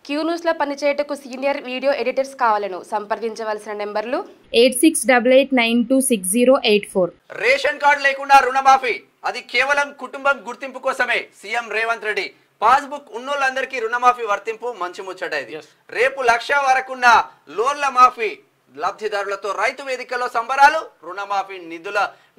Q news లో పనిచేయటకు senior video editors కావాలను సంప్రదించవలసిన నెంబర్లు 8688926084. రేషన్ కార్డు లేకుండా రుణమాఫీ అది కేవలం కుటుంబం గుర్తింపు కోసమే సీఎం రేవంత్ రెడ్డి పాస్బుక్ ఉన్నోళ్ళందరికీ రుణమాఫీ వర్తింపు మంచి ముచ్చట ఇది రేపు 1,00,000 వరకున్న లోన్ల మాఫీ లబ్ధిదారులతో రైతు వేదికలో సంబరాలు రుణమాఫీ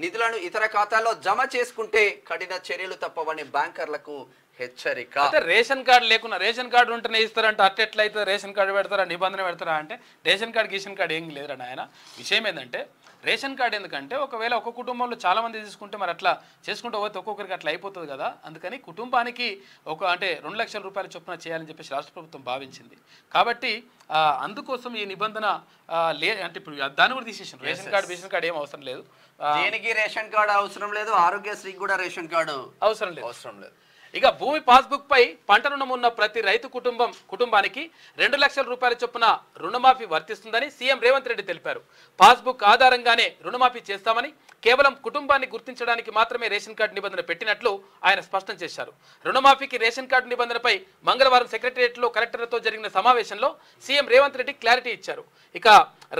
నిధులను ఇతర ఖాతాల్లో జమ చేసుకుంటే కఠిన చర్యలు తప్పవని బ్యాంకర్లకు హెచ్చరిక. రేషన్ కార్డు లేకున్నా రేషన్ కార్డు ఉంటేనే ఇస్తారంటే అట్టెట్లయితే రేషన్ కార్డు పెడతారా నిబంధన పెడతారా అంటే రేషన్ కార్డు ఏం లేదురా నాయన. విషయం ఏంటంటే రేషన్ కార్డు ఎందుకంటే ఒకవేళ ఒక కుటుంబంలో చాలా మంది తీసుకుంటే మరి అట్లా చేసుకుంటూ పోతే ఒక్కొక్కరికి అట్లా అయిపోతుంది కదా. అందుకని కుటుంబానికి అంటే 2 లక్షల రూపాయల చొప్పున చేయాలని చెప్పేసి రాష్ట్ర ప్రభుత్వం భావించింది. కాబట్టి అందుకోసం ఈ నిబంధన అంటే ఇప్పుడు దాన్ని కూడా తీసేసాను. రేషన్ కార్డు ఏం అవసరం లేదు, దేనికి రేషన్ కార్డు అవసరం లేదు, ఆరోగ్యశ్రీకి కూడా రేషన్ కార్డు అవసరం లేదు. ఇక భూమి పాస్బుక్ పై పంట రుణం ఉన్న ప్రతి రైతు కుటుంబానికి 2 లక్షల రూపాయల చొప్పున రుణమాఫీ వర్తిస్తుందని సీఎం రేవంత్ రెడ్డి తెలిపారు. పాస్బుక్ ఆధారంగానే రుణమాఫీ చేస్తామని, కేవలం కుటుంబాన్ని గుర్తించడానికి మాత్రమే రేషన్ కార్డు నిబంధన పెట్టినట్లు ఆయన స్పష్టం చేశారు. రుణమాఫీకి రేషన్ కార్డు నిబంధనపై మంగళవారం సెక్రటరియట్లో కలెక్టర్లతో జరిగిన సమావేశంలో సీఎం రేవంత్ రెడ్డి క్లారిటీ ఇచ్చారు. ఇక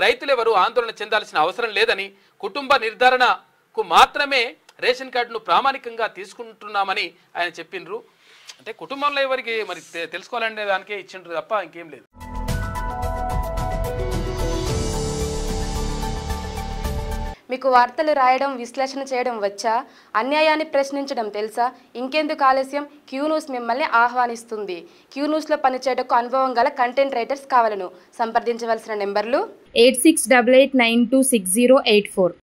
రైతులెవరూ ఆందోళన చెందాల్సిన అవసరం లేదని, కుటుంబ నిర్ధారణకు మాత్రమే రేషన్ కార్డును ప్రామాణికంగా తీసుకుంటున్నామని ఆయన చెప్పిండ్రు. అంటే కుటుంబంలో ఎవరికి మరి తెలుసుకోవాలనే దానికే ఇచ్చిండ్రు తప్ప ఇంకేం లేదు. మీకు వార్తలు రాయడం, విశ్లేషణ చేయడం వచ్చా? అన్యాయాన్ని ప్రశ్నించడం తెలుసా? ఇంకెందుకు ఆలస్యం? క్యూ న్యూస్ మిమ్మల్ని ఆహ్వానిస్తుంది. క్యూ న్యూస్లో పనిచేయటకు అనుభవం గల కంటెంట్ రైటర్స్ కావాలను సంప్రదించవలసిన నెంబర్లు 8688926084.